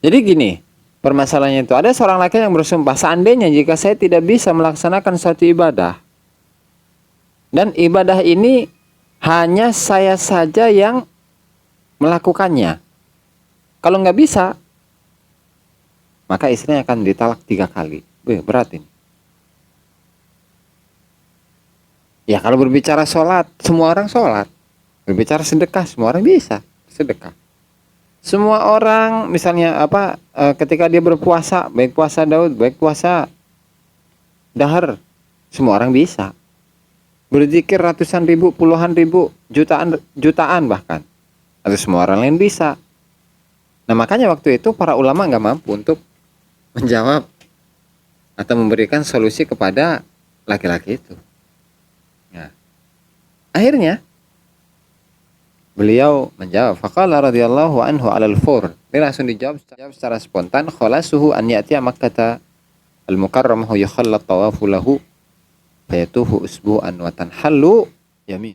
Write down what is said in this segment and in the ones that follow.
Jadi gini, permasalahannya itu ada seorang laki yang bersumpah, seandainya jika saya tidak bisa melaksanakan suatu ibadah, dan ibadah ini hanya saya saja yang melakukannya. Kalau nggak bisa, maka istrinya akan ditalak 3 kali. Berat ini. Ya kalau berbicara sholat, semua orang sholat. Berbicara sedekah, semua orang bisa sedekah. Semua orang misalnya ketika dia berpuasa, baik puasa Daud, baik puasa dahar, semua orang bisa. Berzikir ratusan ribu, puluhan ribu, jutaan bahkan. Atau semua orang lain bisa. Nah makanya waktu itu para ulama nggak mampu untuk menjawab atau memberikan solusi kepada laki-laki itu. Nah, akhirnya beliau menjawab, faqala radhiyallahu anhu 'alal fur. Dia langsung dijawab secara spontan, khalasuhu an ya'tiya Makkah al-mukarramah yukhallat tawafu lahu fayatuhu usbu'an wa tanhallu yamin.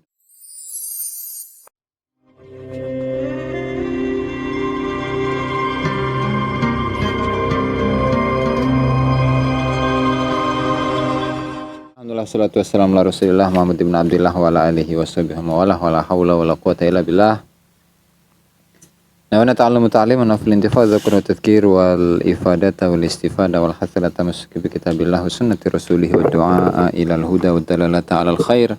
Alhamdulillah salatu wassalamu ala Rasulillah Muhammad ibn Abdullah wa ala alihi washabihi wa la haula wa la quwata illa billah. Nawana ta'allamu ta'liman wa fil intifadh dzakru tadhkir wal ifadata wal istifada wal hasalata masuk bi kitabillah wa sunnati rasulih wa du'a ila al huda wa dalalata ala al khair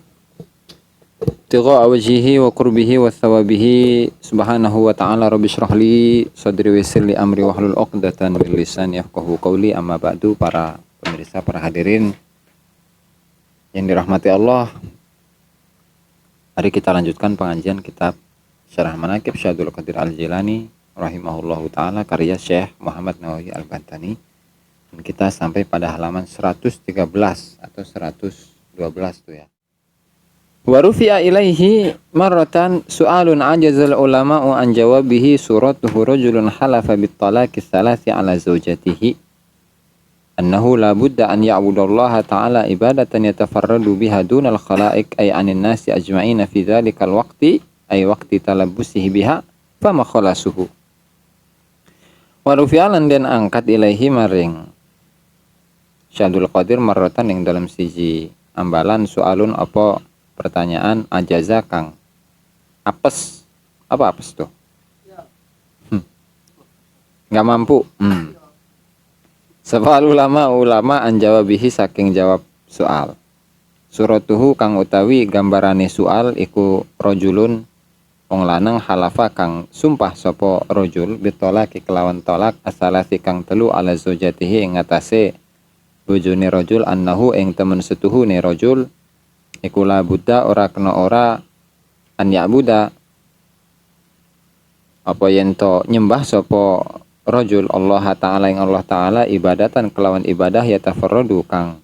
tigha wajhihi wa qurbihi wa thawabihi subhanahu wa ta'ala rabbi shrah li sadri wa yassir li amri wahlul 'uqdatan min lisani yafqahu qawli. Amma ba'du, para pemirsa, para hadirin yang dirahmati Allah, mari kita lanjutkan pengajian kitab Syarah Manaqib Syekh Abdul Qadir Al-Jilani rahimahullahu taala karya Syekh Muhammad Nawawi Al-Bantani. Dan kita sampai pada halaman 113 atau 112 tuh ya. Wa rufi'a ilaihi marratan su'alun ajazal ulama'u an jawabihi suratuhu rajulun halafa bit talaqi tsalasi ala zawjatihi annahu la budda an ya'budallaha ta'ala ibadatan yatafarradu biha dunal khalaiq ay anin nasi ajma'ina fi dhalikal waqti ay waqti talabbusihi biha fama khalasuhu. Wa rufi'alan dan angkat ilaihi maring Syadul Qadir marratan yang dalam siji ambalan soalun apa pertanyaan ajaza kang apes. Apa apes tuh? Nggak mampu. Safal ulama anjawabihi saking jawab soal. Suratuhu kang utawi gambarane soal iku rojulun wong lanang halafa kang sumpah sapa rojul bitolaki kelawan tolak asalasi kang telu ala zaujatihi ing atase bojone rojul annahu ing temen setuhune rojul iku la buddha ora kena ora an ya'buda apa yen to nyembah sapa rajul Allah Ta'ala yang Allah Ta'ala ibadatan kelawan ibadah ya tafarradu kang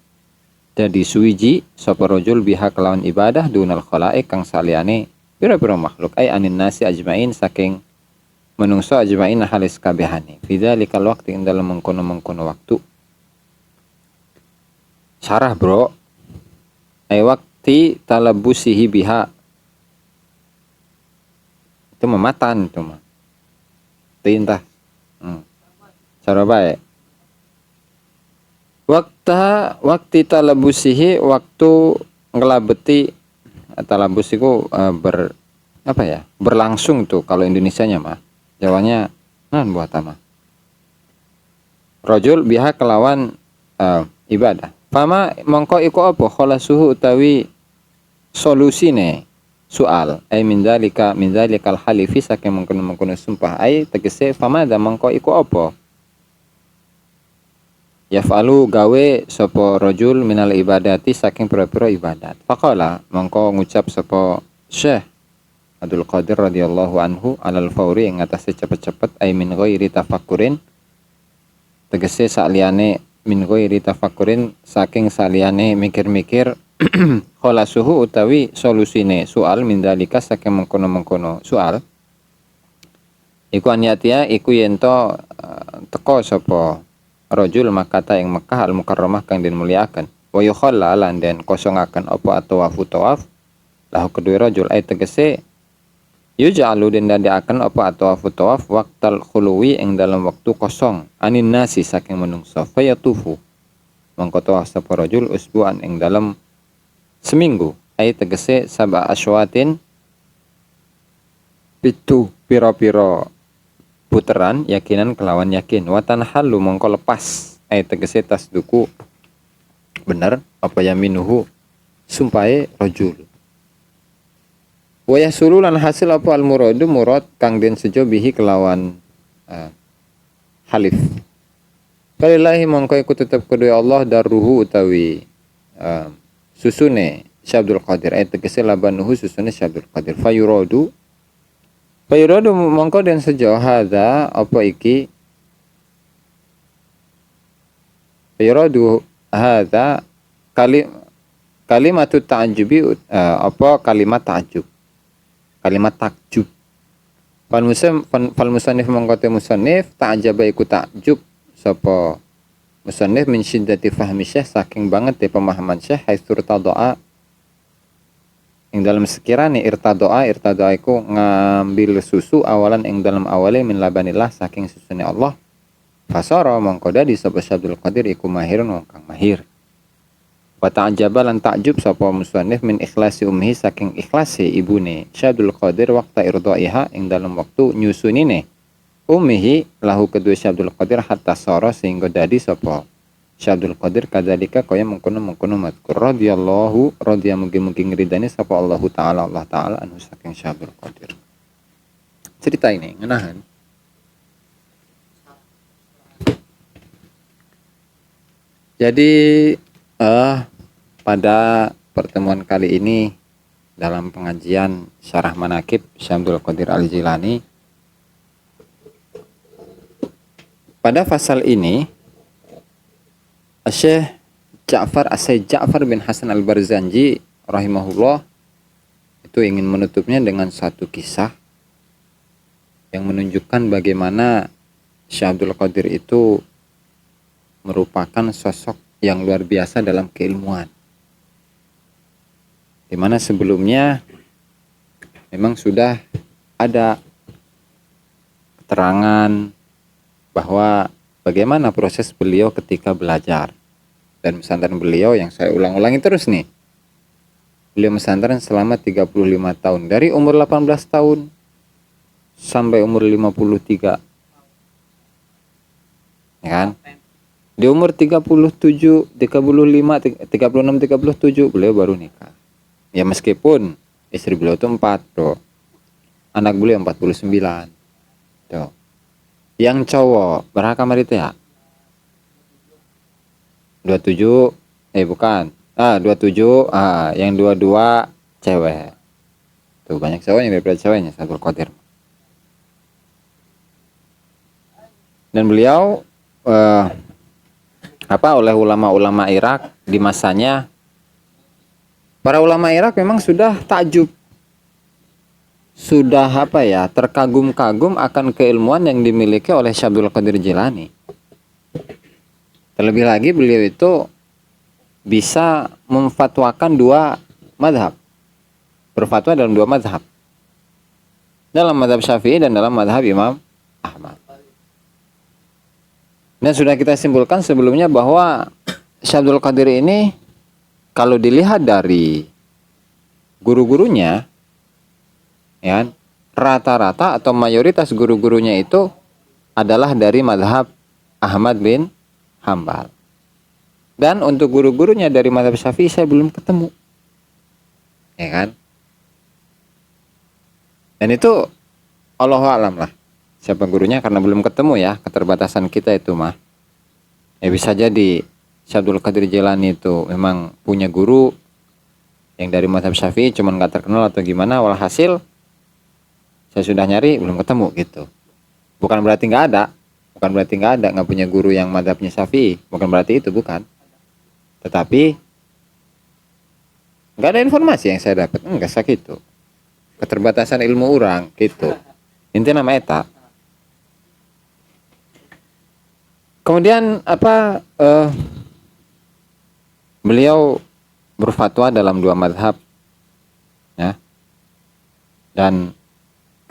jadi suwiji sapa rajul biha kelawan ibadah dunal khalaik kang saliyane pira-pira makhluk ay anin nasi ajmain saking menungso ajmain halis kabehane fi dzalikal waqti ing dalem mengkono-mengkono waktu. Syarah bro, ay waqti talabbusihi biha itu mematan itu mah perintah. Cara baik. Waktu talabusihi waktu ngelabeti talabusiku berlangsung tuh kalau Indonesianya mah. Jawanya buat apa? Rajul biha kelawan ibadah. Fama mongko iku apa khalasuhu utawi solusine soal ay min dzalikal halifi saking mengkono sumpah ay tegese famada mongko iku apa yaf'alu gawe sapa rajul minal ibadati saking pira-pira ibadat. Faqala mongko ngucap sapa Syekh Abdul Qadir radhiyallahu anhu alal fauri ing atase cepet-cepet ay min ghairi tafakkurin tegese saliyane min ghairi tafakkurin saking saliyane mikir-mikir khalasuhu utawi solusine soal min dalika saking mengkono-mengkono soal iku aniatia iku yento teko sapa rajul makata ing Mekah al mukarramah kang den muliakan wa yukhalla lan den kosongaken apa tawafu tawaf lahu kedue rajul ay tegese Yuj'alu den dadiaken apa atawafu tawaf waqtal khuluwi ing dalam waktu kosong anin nasi saking menungso fayatufu mongko tawaf sapa rajul usbuan ing dalam seminggu ai tegese sab'a aswatin pitu pira-pira puteran yakinan kelawan yakin watan halu mongko lepas ai tegese tasduku bener apa yaminuhu sumpahe rajul wa yasulu lan hasil apa al muradu murad kang den sejo bihi kelawan halif kalillahi mongko iku tetep kedue Allah darruhu utawi susune Syabdul Qadir ay tegese labanuhu susune Syabdul Qadir fayuradu mongko den sejo hadza apa iki fayuradu hadza kalimat ta'ajjubi apa kalimat ta'ajjub kalimat takjub fal musannif mongko te musannif ta'ajjaba iku takjub sapa musannif min syiddati fahmi syekh saking banget te pemahaman syekh haitsur tadoa ing dalam sekirane irtadoa iku ngambil susu awalan ing dalam awale min labanillah saking susune Allah fasara mongko dadi sapa Syabdul Qadir iku mahirun wong kang mahir wa ta'jaba lan takjub sapa musannif min ikhlasi ummihi saking ikhlase ibune Syabdul Qadir waqta irdaiha ing dalam waktu nyusunine ummihi lahu kedua Syabdul Qadir hatta sara sehingga dadi sapa Syabdul Qadir kadzalika kaya mengkono mazkur radhiyallahu radhiya mugi-mugi ngridani sapa Allah taala anu saking Syabdul Qadir. Cerita ini ngenahan jadi pada pertemuan kali ini dalam pengajian Syarah Manaqib Syabdul Qadir Al-Jilani pada fasal ini Syekh Ja'far bin Hasan Al-Barzanji rahimahullah itu ingin menutupnya dengan satu kisah yang menunjukkan bagaimana Syekh Abdul Qadir itu merupakan sosok yang luar biasa dalam keilmuan. Di mana sebelumnya memang sudah ada keterangan bahwa bagaimana proses beliau ketika belajar. Dan pesantren beliau yang saya ulang-ulangi terus nih. Beliau pesantren selama 35 tahun. Dari umur 18 tahun sampai umur 53. Ya kan? Di umur 37, 35, 36, 37 beliau baru nikah. Ya meskipun istri beliau itu 4, bro. Anak beliau 49. Tuh. Yang cowok berapa kamar itu ya? 27 bukan. 27 yang 22 cewek. Tuh banyak ceweknya daripada ceweknya Syabdul Qadir. Dan beliau oleh ulama-ulama Irak di masanya, para ulama Irak memang sudah takjub, sudah terkagum-kagum akan keilmuan yang dimiliki oleh Syabdul Qadir Jilani. Terlebih lagi beliau itu bisa memfatwakan 2 mazhab, berfatwa dalam 2 mazhab, dalam mazhab Syafi'i dan dalam mazhab Imam Ahmad. Dan sudah kita simpulkan sebelumnya bahwa Syabdul Qadir ini kalau dilihat dari guru-gurunya, ya, rata-rata atau mayoritas guru-gurunya itu adalah dari mazhab Ahmad bin Hambal. Dan untuk guru-gurunya dari mazhab Syafi'i saya belum ketemu. Ya kan? Dan itu Allahu a'lam lah siapa gurunya karena belum ketemu ya, keterbatasan kita itu mah. Ya bisa jadi Syabdul Qadir Jilani itu memang punya guru yang dari mazhab Syafi'i cuman gak terkenal atau gimana, walhasil saya sudah nyari belum ketemu gitu. Bukan berarti nggak ada, nggak punya guru yang mazhabnya Syafi'i, bukan berarti itu, bukan. Tetapi nggak ada informasi yang saya dapat, enggak sakit itu. Keterbatasan ilmu orang gitu. Intinya nama eta. Kemudian beliau berfatwa dalam 2 mazhab, ya, dan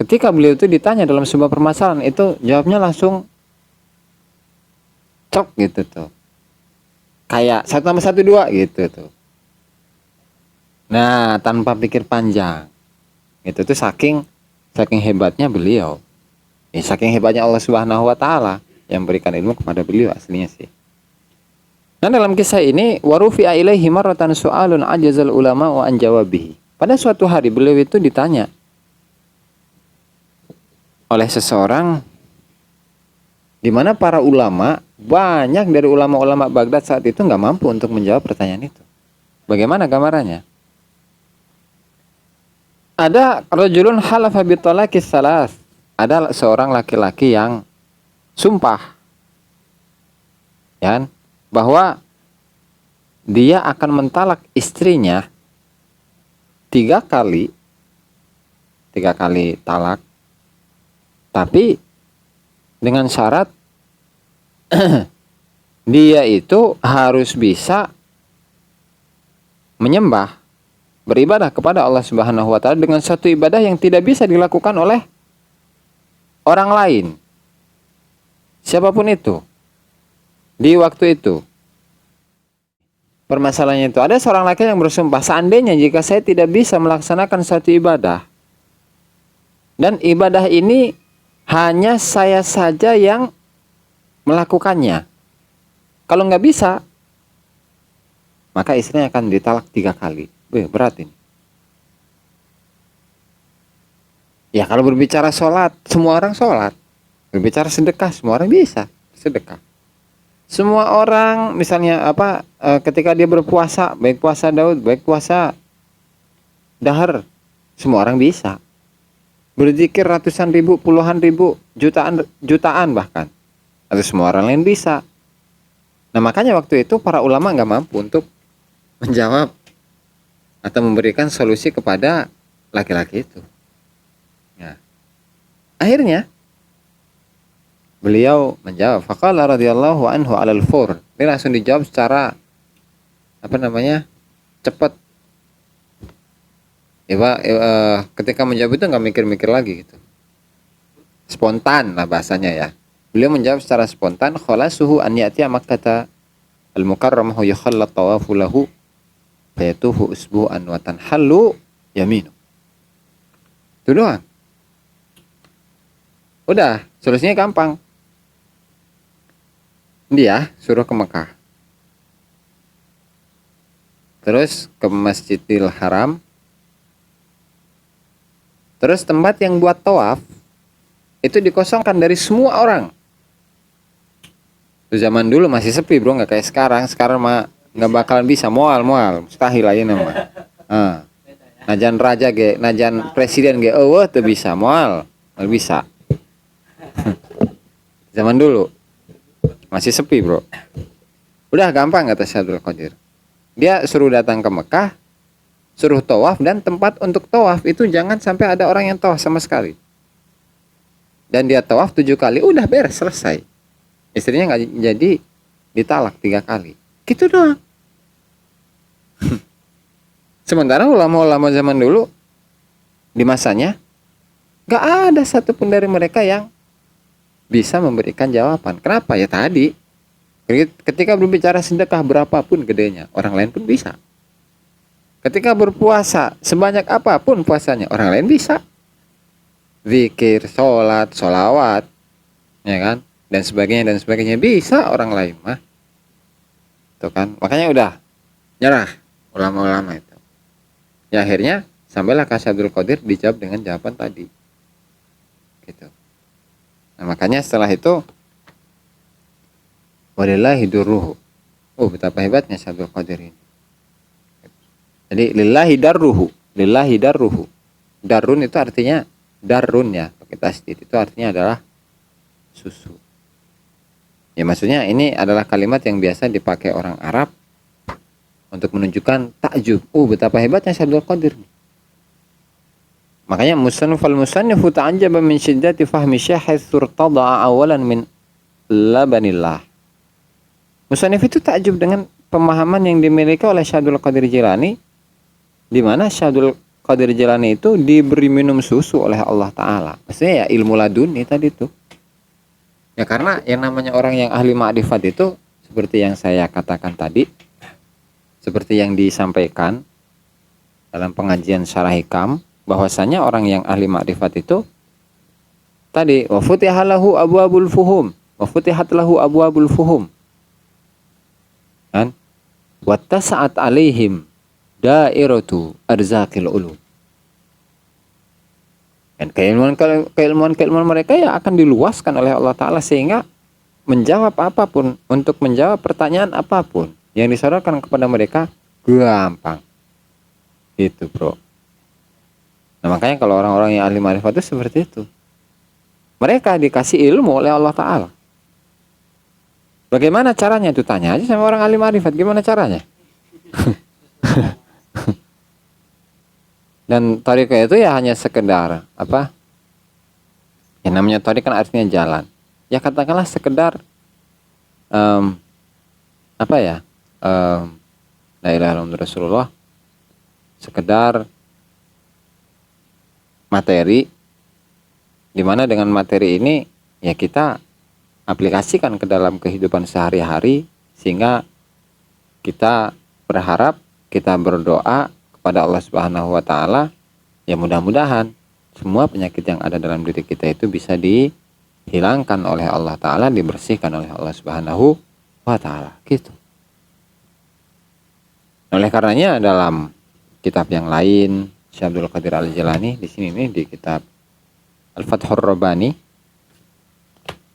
ketika beliau itu ditanya dalam sebuah permasalahan itu jawabnya langsung cok gitu tuh. Kayak 1+1=2 gitu tuh. Nah, tanpa pikir panjang. Itu tuh saking hebatnya beliau. Saking hebatnya Allah Subhanahu wa taala yang berikan ilmu kepada beliau aslinya sih. Nah, dalam kisah ini warufi'a ilaihi marratan su'alun ajazal ulama wa an jawabihi. Pada suatu hari beliau itu ditanya oleh seseorang di mana para ulama, banyak dari ulama-ulama Baghdad saat itu nggak mampu untuk menjawab pertanyaan itu. Bagaimana gambarannya? Ada rajulun halafa bitalaqis salas. Ada seorang laki-laki yang sumpah, ya, bahwa dia akan mentalak istrinya 3 kali talak, tapi dengan syarat dia itu harus bisa menyembah, beribadah kepada Allah Subhanahu wa taala dengan satu ibadah yang tidak bisa dilakukan oleh orang lain. Siapapun itu. Di waktu itu. Permasalahannya itu ada seorang laki yang bersumpah, seandainya jika saya tidak bisa melaksanakan satu ibadah dan ibadah ini hanya saya saja yang melakukannya, kalau nggak bisa maka istrinya akan ditalak 3 kali. Berat ini. Ya kalau berbicara sholat, semua orang sholat. Berbicara sedekah, semua orang bisa sedekah. Semua orang misalnya ketika dia berpuasa, baik puasa Daud, baik puasa dahar, semua orang bisa. Berzikir ratusan ribu, puluhan ribu, jutaan bahkan. Atau semua orang lain bisa. Nah makanya waktu itu para ulama nggak mampu untuk menjawab atau memberikan solusi kepada laki-laki itu. Nah, akhirnya beliau menjawab, faqala radhiyallahu anhu 'alal fur. Ini langsung dijawab secara cepat. Ketika menjawab itu nggak mikir-mikir lagi gitu. Spontan lah bahasanya ya. Beliau menjawab secara spontan, khalasuhu an ya'tiya Makkah al-mukarramah yukhallat tawafu lahu fayatuhu usbu'an wa tanhallu yaminu. Itu doang. Udah, solusinya gampang. Dia suruh ke Mekah. Terus ke Masjidil Haram. Terus tempat yang buat tawaf itu dikosongkan dari semua orang. Itu zaman dulu masih sepi bro, nggak kayak sekarang. Sekarang mah nggak bakalan bisa, mual mustahil aja nama. Najan raja ge, najan presiden ge, tuh bisa mual, nggak bisa. Zaman dulu masih sepi bro. Udah gampang kata Syekh Abdul Qadir. Dia suruh datang ke Mekah, suruh tawaf, dan tempat untuk tawaf itu jangan sampai ada orang yang tawaf sama sekali. Dan dia tawaf 7 kali, udah beres, selesai. Istrinya nggak jadi ditalak 3 kali. Gitu doang. Sementara ulama-ulama zaman dulu di masanya nggak ada satupun dari mereka yang bisa memberikan jawaban. Kenapa? Ya tadi ketika berbicara sedekah berapapun gedenya, orang lain pun bisa. Ketika berpuasa sebanyak apapun puasanya, orang lain bisa. Zikir, sholat, sholawat, ya kan, dan sebagainya bisa orang lain mah. Tuh kan, makanya udah nyerah ulama-ulama itu. Ya akhirnya sampailah ke Syekh Abdul Qadir dijawab dengan jawaban tadi. Gitu. Nah, makanya setelah itu walillahi durruhu. Betapa hebatnya Syekh Abdul Qadir ini. Jadi lillahi darruhu. Darun itu artinya darun ya, pakai tasdid. Itu artinya adalah susu. Ya maksudnya ini adalah kalimat yang biasa dipakai orang Arab untuk menunjukkan takjub. Betapa hebatnya Syekh Abdul Qadir. Makanya musannifu ta'ajjaba min syiddati fahmi syekh surtada'a awalan min labanillah. Musannif itu takjub dengan pemahaman yang dimiliki oleh Syekh Abdul Qadir Jilani, di mana Syekh Abdul Qadir Jilani itu diberi minum susu oleh Allah Ta'ala. Maksudnya ya ilmu laduni tadi tuh. Ya karena yang namanya orang yang ahli ma'rifat itu seperti yang saya katakan tadi, seperti yang disampaikan dalam pengajian Syarah Hikam, bahwasanya orang yang ahli ma'rifat itu tadi wa futiha lahu abwabul fuhum, wa futihat lahu abwabul fuhum. Kan? Wattasa'at alaihim dairatu arzaqil ulum. Dan keilmuan mereka ya akan diluaskan oleh Allah Ta'ala sehingga menjawab apapun, untuk menjawab pertanyaan apapun yang disodorkan kepada mereka gampang. Gitu bro. Nah makanya kalau orang-orang yang ahli ma'rifat itu seperti itu. Mereka dikasih ilmu oleh Allah Ta'ala. Bagaimana caranya itu tanya aja sama orang ahli ma'rifat. Gimana caranya? Dan tariqah itu ya hanya sekedar apa? Yang namanya tariq kan artinya jalan. Ya katakanlah sekedar apa ya? La ilaha illallah Rasulullah. Sekedar materi, dimana dengan materi ini ya kita aplikasikan ke dalam kehidupan sehari-hari sehingga kita berharap, kita berdoa kepada Allah Subhanahu wa Ta'ala, ya mudah-mudahan semua penyakit yang ada dalam diri kita itu bisa dihilangkan oleh Allah Ta'ala, dibersihkan oleh Allah Subhanahu wa Ta'ala. Gitu. Oleh karenanya dalam kitab yang lain, Syekh Abdul Qadir Al-Jilani di sini nih di kitab Al-Fathur Rabbani,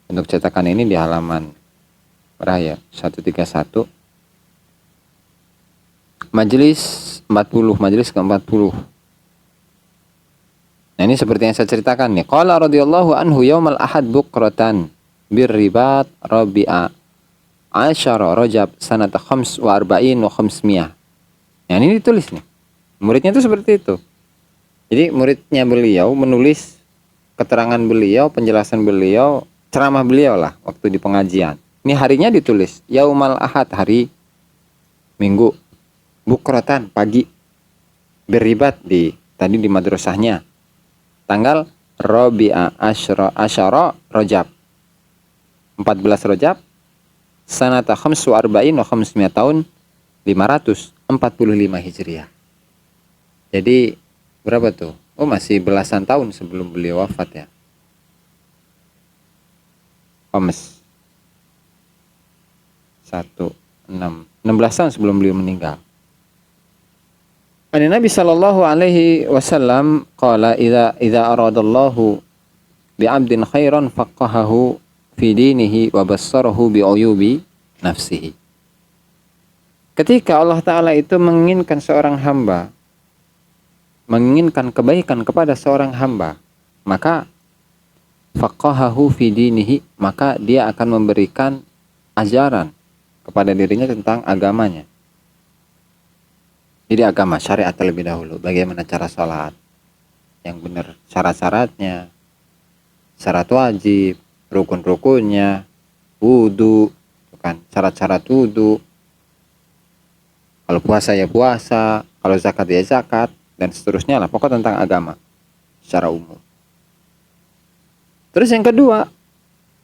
untuk cetakan ini di halaman berapa ya? 131. Majelis 40, majelis ke-40. Nah ini seperti yang saya ceritakan nih. Qala radhiyallahu anhu yaumal ahad bukratan birribat rabi'a asyara Rajab sanata 45 wa 500. Nah ini ditulis nih. Muridnya itu seperti itu. Jadi muridnya beliau menulis keterangan beliau, penjelasan beliau, ceramah beliau lah waktu di pengajian. Ini harinya ditulis yaumal ahad, hari Minggu. Bukratan, pagi. Berribat tadi di madrasahnya. Tanggal Rabi'a asyara Rajab. 14 Rajab. Sanata 45 wa 500 tahun 545 Hijriah. Jadi berapa tuh? Oh masih belasan tahun sebelum beliau wafat ya. 16 tahun sebelum beliau meninggal. Nabi sallallahu alaihi wasallam qala idza aradallahu bi'abdin khairan faqahahu fi dinihi wa bassarahu bi uyubi nafsihi. Ketika Allah Ta'ala itu menginginkan seorang hamba, menginginkan kebaikan kepada seorang hamba, maka faqahahu fi dinihi, maka dia akan memberikan ajaran kepada dirinya tentang agamanya. Jadi agama syariat terlebih dahulu, bagaimana cara sholat yang benar, syarat-syaratnya, syarat wajib, rukun-rukunnya, wudu, kan, syarat-syarat wudu. Kalau puasa ya puasa, kalau zakat ya zakat, dan seterusnya lah, pokok tentang agama secara umum. Terus yang kedua,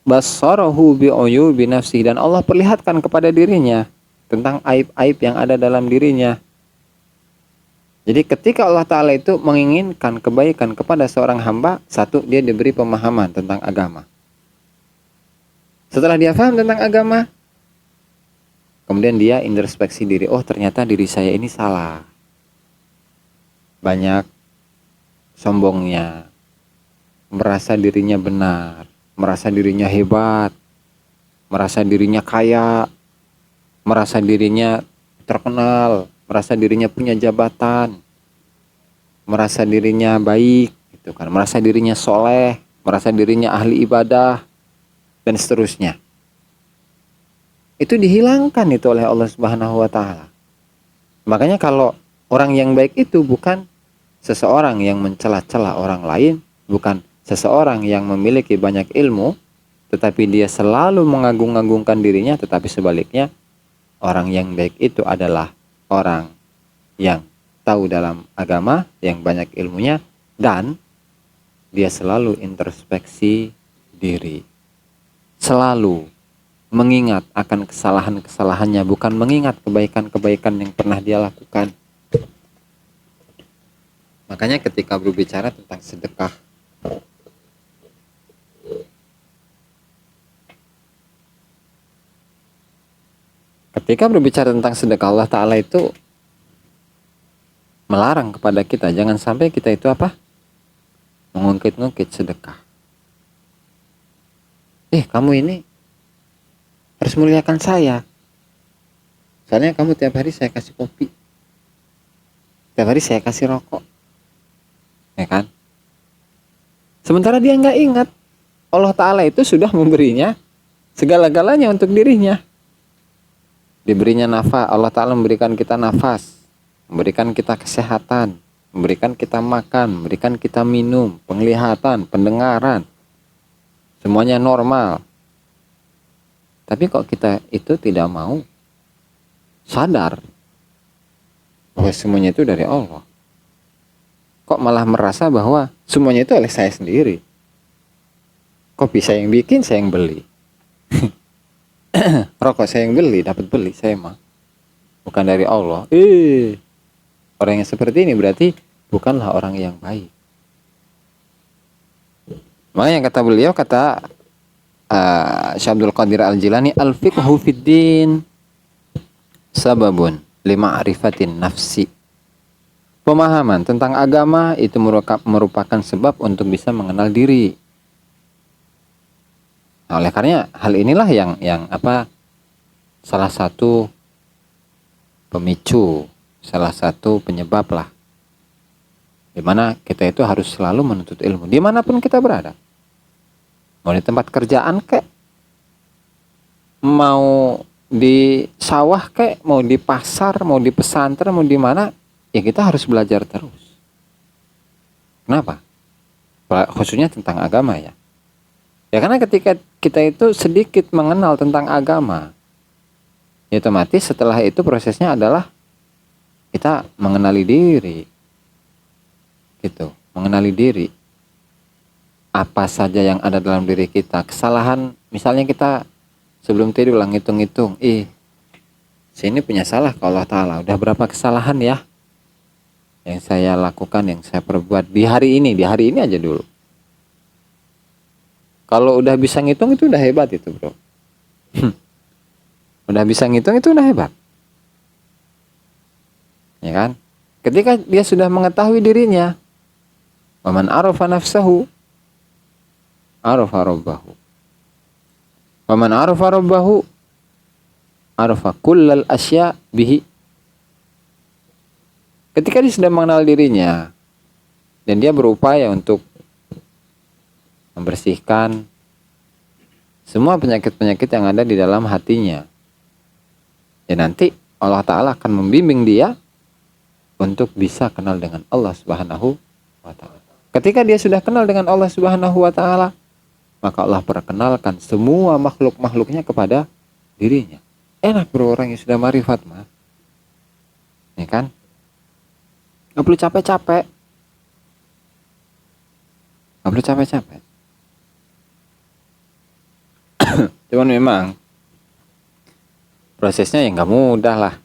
basarahu bi'uyubi nafsihi, dan Allah perlihatkan kepada dirinya tentang aib-aib yang ada dalam dirinya. Jadi ketika Allah Ta'ala itu menginginkan kebaikan kepada seorang hamba, satu, dia diberi pemahaman tentang agama. Setelah dia paham tentang agama, kemudian dia introspeksi diri. Oh ternyata diri saya ini salah. Banyak sombongnya, merasa dirinya benar, merasa dirinya hebat, merasa dirinya kaya, merasa dirinya terkenal, merasa dirinya punya jabatan, merasa dirinya baik, gitu kan, merasa dirinya soleh, merasa dirinya ahli ibadah, dan seterusnya. Itu dihilangkan itu oleh Allah Subhanahu wa Ta'ala. Makanya kalau orang yang baik itu bukan seseorang yang mencela-cela orang lain, bukan seseorang yang memiliki banyak ilmu, tetapi dia selalu mengagung-agungkan dirinya, tetapi sebaliknya orang yang baik itu adalah orang yang tahu dalam agama, yang banyak ilmunya, dan dia selalu introspeksi diri. Selalu mengingat akan kesalahan-kesalahannya, bukan mengingat kebaikan-kebaikan yang pernah dia lakukan. Makanya ketika berbicara tentang sedekah, Allah Ta'ala itu melarang kepada kita, jangan sampai kita itu apa? Mengungkit-ungkit sedekah. Kamu ini harus muliakan saya. Soalnya kamu tiap hari saya kasih kopi. Tiap hari saya kasih rokok. Ya kan? Sementara dia nggak ingat. Allah Ta'ala itu sudah memberinya segala-galanya untuk dirinya. Diberinya nafas. Allah Ta'ala memberikan kita nafas. Memberikan kita kesehatan. Memberikan kita makan. Memberikan kita minum. Penglihatan. Pendengaran. Semuanya normal. Tapi kok kita itu tidak mau sadar bahwa semuanya itu dari Allah. Kok malah merasa bahwa semuanya itu oleh saya sendiri. Kopi saya yang bikin, saya yang beli. Rokok saya yang beli, dapat beli, saya mah. Bukan dari Allah. Orang yang seperti ini berarti bukanlah orang yang baik. Makanya kata beliau, Syekh Abdul Qadir Al-Jilani, al-fiqhu fid din sababun lima'rifatin nafsi. Pemahaman tentang agama itu merupakan sebab untuk bisa mengenal diri. Nah, oleh karena hal inilah yang salah satu pemicu, salah satu penyebab lah, dimana kita itu harus selalu menuntut ilmu dimanapun kita berada. Mau di tempat kerjaan kek, mau di sawah kek, mau di pasar, mau di pesantren, mau di mana, ya kita harus belajar terus. Kenapa? Khususnya tentang agama ya. Ya karena ketika kita itu sedikit mengenal tentang agama, ya otomatis setelah itu prosesnya adalah kita mengenali diri. Gitu, mengenali diri. Apa saja yang ada dalam diri kita. Kesalahan, misalnya kita sebelum tidur lah ngitung-ngitung, saya ini punya salah ke Allah Ta'ala. Udah berapa kesalahan ya yang saya lakukan, yang saya perbuat di hari ini aja dulu. Kalau udah bisa ngitung itu udah hebat itu bro. Udah bisa ngitung itu udah hebat. Ya kan? Ketika dia sudah mengetahui dirinya, waman arafa nafsahu arafa rabbahu. Waman arafa rabbahu arafa kullal asya bihi. Ketika dia sudah mengenal dirinya dan dia berupaya untuk membersihkan semua penyakit-penyakit yang ada di dalam hatinya, ya nanti Allah Ta'ala akan membimbing dia untuk bisa kenal dengan Allah Subhanahu wa Ta'ala. Ketika dia sudah kenal dengan Allah Subhanahu wa Ta'ala, maka Allah perkenalkan semua makhluk-makhluknya kepada dirinya. Enak bro, orang yang sudah marifat mah. Ya kan? Gak perlu capek-capek. Gak perlu capek-capek. Cuman memang prosesnya yang gak mudah lah.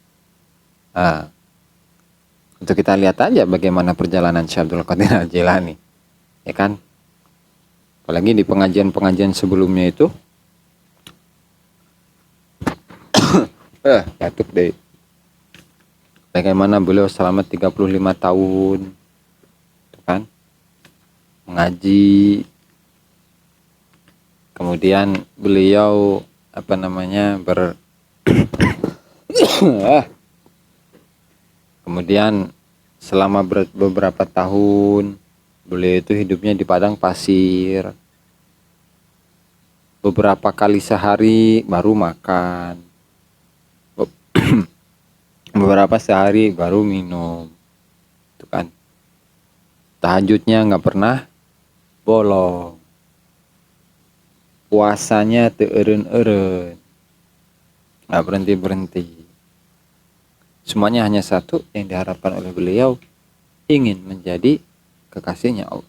Untuk kita lihat aja bagaimana perjalanan Syekh Abdul Qadir Al-Jilani. Ya kan? Apalagi di pengajian-pengajian sebelumnya itu. Batuk deh. Bagaimana beliau selama 35 tahun. Itu kan? Mengaji. Kemudian beliau kemudian selama beberapa tahun beliau itu hidupnya di padang pasir. Beberapa kali sehari baru makan. Beberapa sehari baru minum. Itu kan. Tahajudnya nggak pernah bolong. Puasanya teu eureun-eureun. Nggak berhenti-berhenti. Semuanya hanya satu, yang diharapkan oleh beliau ingin menjadi kekasihnya Allah.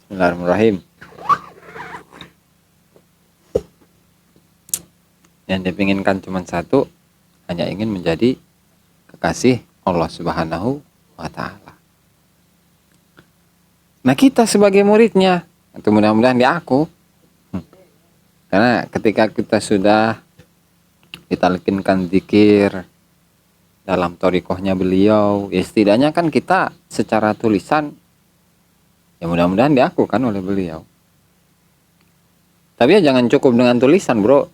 Bismillahirrahmanirrahim. Yang dipinginkan cuma satu, hanya ingin menjadi kekasih Allah Subhanahu wa Ta'ala. Nah, kita sebagai muridnya, itu mudah-mudahan di aku, karena ketika kita sudah ditalkinkan zikir dalam thariqahnya beliau, ya setidaknya kan kita secara tulisan, ya mudah-mudahan di aku kan oleh beliau. Tapi ya jangan cukup dengan tulisan, bro.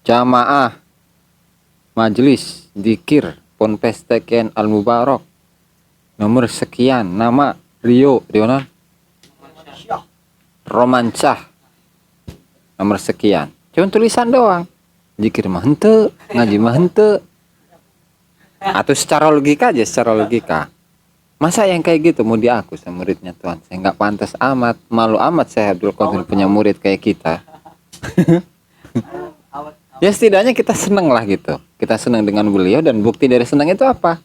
Jamaah majelis zikir Ponpes Teken Al Mubarak nomor sekian, nama Rio non Romansyah nomor sekian, cuma tulisan doang. Zikir mah henteu, ngaji mah henteu. Atau secara logika aja, secara logika. Masa yang kayak gitu mau diaku sama muridnya Tuhan? Saya nggak pantas amat, malu amat saya Abdul Qadir punya murid kayak kita. Ya setidaknya kita seneng lah gitu. Kita senang dengan beliau, dan bukti dari senang itu apa?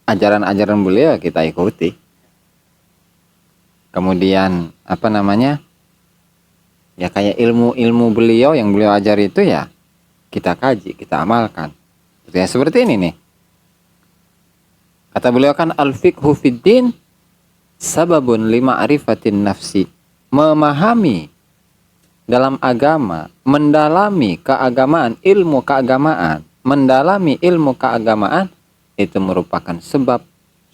Ajaran-ajaran beliau kita ikuti. Kemudian apa namanya? Ya kayak ilmu-ilmu beliau yang beliau ajari itu ya kita kaji, kita amalkan. Ya seperti ini nih. Kata beliau kan al-fiqhu fiddin sababun lima arifatin nafsi. Memahami dalam agama, mendalami keagamaan, ilmu keagamaan, mendalami ilmu keagamaan itu merupakan sebab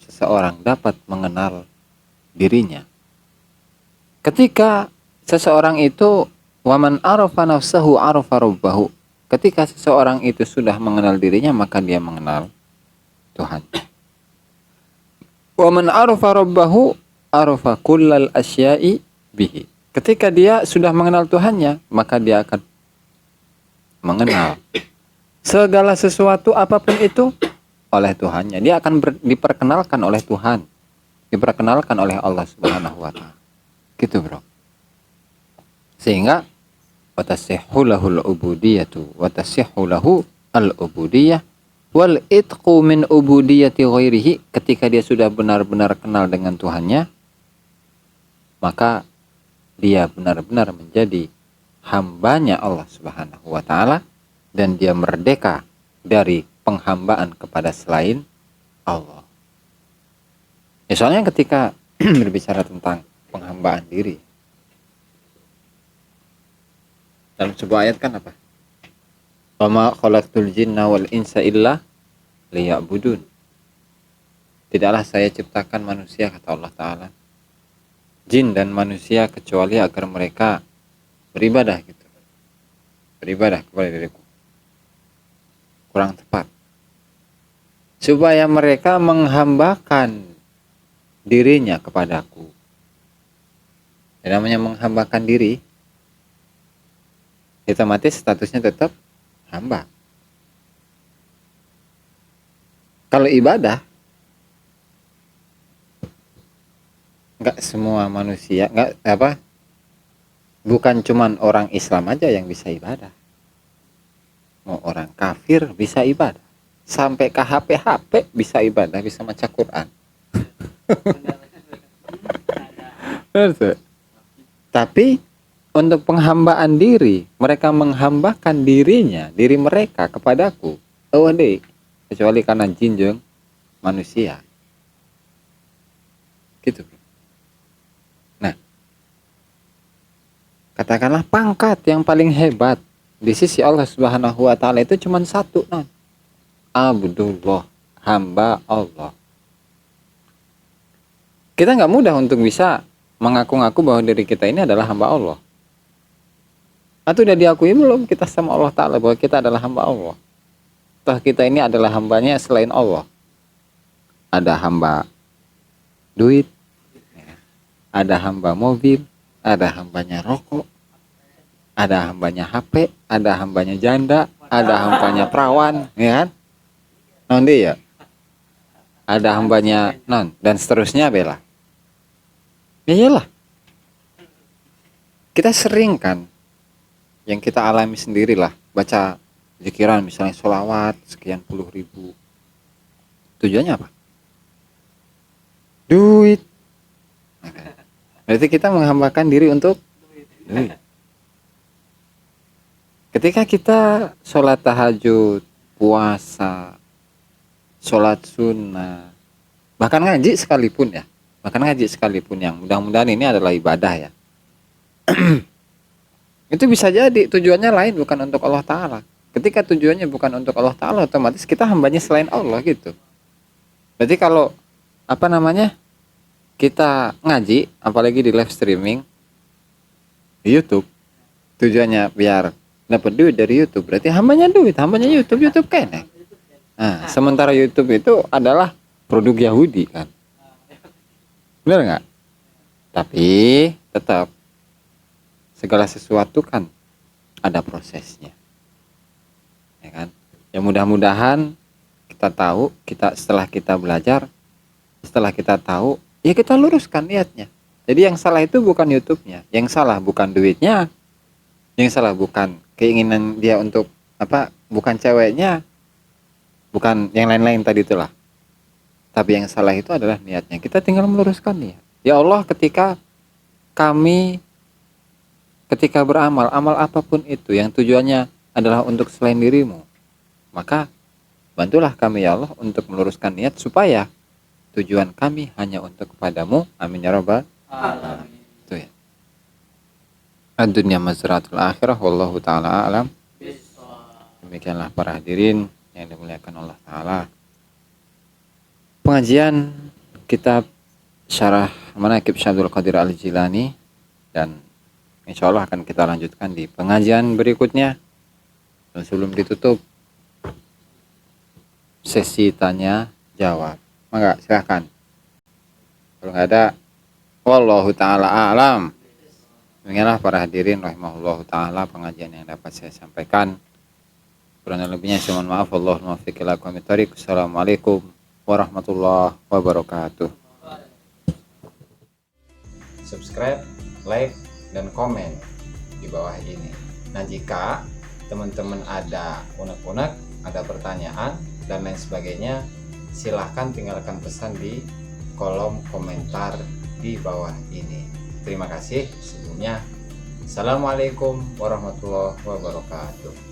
seseorang dapat mengenal dirinya. Ketika seseorang itu waman arafa nafsahu arafa rabbahu. Ketika seseorang itu sudah mengenal dirinya, maka dia mengenal Tuhan. Waman arafa rabbahu arafa kullal asya'i bihi. Ketika dia sudah mengenal Tuhannya, maka dia akan mengenal segala sesuatu apapun itu oleh Tuhannya. Dia akan diperkenalkan oleh Tuhan, diperkenalkan oleh Allah Subhanahu wa Ta'ala. Gitu, bro. Sehingga watasihhu lahul ubudiyatu watasihhu lahu al-ubudiyah wal itqu min ubudiyati ghairihi. Ketika dia sudah benar-benar kenal dengan Tuhannya, maka dia benar-benar menjadi hambanya Allah Subhanahu wa Ta'ala, dan dia merdeka dari penghambaan kepada selain Allah. Ya, soalnya ketika berbicara tentang penghambaan diri, dalam sebuah ayat kan apa? Wa ma khalaqtul jinna wal insa illa liya'budun. Tidaklah saya ciptakan manusia, kata Allah Ta'ala, jin dan manusia kecuali agar mereka beribadah gitu. Beribadah kepada diriku. Kurang tepat. Supaya mereka menghambakan dirinya kepadaku. Yang namanya menghambakan diri, otomatis statusnya tetap hamba. Kalau ibadah, nggak semua manusia, bukan cuman orang Islam aja yang bisa ibadah. Mau orang kafir bisa ibadah, sampai ke HP bisa ibadah, bisa baca Quran. Tapi untuk penghambaan diri, mereka menghambakan diri mereka kepadaku, kecuali karena jin jeung manusia. Gitu. Katakanlah pangkat yang paling hebat di sisi Allah Subhanahu wa Ta'ala itu cuma satu, Abdullah, hamba Allah. Kita nggak mudah untuk bisa mengaku-ngaku bahwa diri kita ini adalah hamba Allah. Atau udah diakui belum kita sama Allah Ta'ala bahwa kita adalah hamba Allah? Toh kita ini adalah hambanya selain Allah. Ada hamba duit, ada hamba mobil, ada hambanya rokok, ada hambanya HP, ada hambanya janda, ada hambanya perawan, ya kan? Ya. Ada hambanya dan seterusnya bela. Ya iyalah. kita sering kan, yang kita alami sendirilah, baca zikiran misalnya sholawat sekian puluh ribu, tujuannya apa? Duit. Berarti kita menghambakan diri untuk duit. Ketika kita sholat tahajud, puasa, sholat sunnah, bahkan ngaji sekalipun ya, yang mudah-mudahan ini adalah ibadah ya, itu bisa jadi tujuannya lain, bukan untuk Allah Ta'ala. Ketika tujuannya bukan untuk Allah Ta'ala, otomatis kita hambanya selain Allah gitu. Berarti kalau kita ngaji, apalagi di live streaming di YouTube, tujuannya biar dapat duit dari YouTube, berarti hambanya YouTube kene. Nah, sementara YouTube itu adalah produk Yahudi kan, benar nggak? Tapi tetap segala sesuatu kan ada prosesnya, ya kan? Ya mudah-mudahan kita tahu, setelah kita belajar, setelah kita tahu, ya kita luruskan niatnya. Jadi yang salah itu bukan YouTube-nya, yang salah bukan duitnya, yang salah bukan keinginan dia untuk bukan ceweknya, bukan yang lain-lain tadi itulah. Tapi yang salah itu adalah niatnya. Kita tinggal meluruskan niat. Ya Allah, ketika beramal, amal apapun itu yang tujuannya adalah untuk selain dirimu, maka bantulah kami ya Allah untuk meluruskan niat supaya tujuan kami hanya untuk kepadamu. Amin ya rabbal alamin. Itu ya. Ad-dunya mazratul akhirah, wallahu taala alam. Demikianlah para hadirin yang dimuliakan Allah Ta'ala, pengajian kitab Syarah Manaqib Syekh Abdul Qadir Al-Jilani, dan insya Allah akan kita lanjutkan di pengajian berikutnya. Dan sebelum ditutup sesi tanya jawab, maka silahkan. Kalau nggak ada, wallahu ta'ala a'lam. Demikianlah para hadirin rahimahullahu ta'ala pengajian yang dapat saya sampaikan. Kurang lebihnya saya mohon maaf. Allahumma muwaffiq ila aqwamit thoriq. Assalamualaikum warahmatullahi wabarakatuh. Subscribe, like, dan komen di bawah ini. Nah, jika teman-teman ada unek-unek, ada pertanyaan dan lain sebagainya, silahkan tinggalkan pesan di kolom komentar di bawah ini. Terima kasih sebelumnya. Assalamualaikum warahmatullahi wabarakatuh.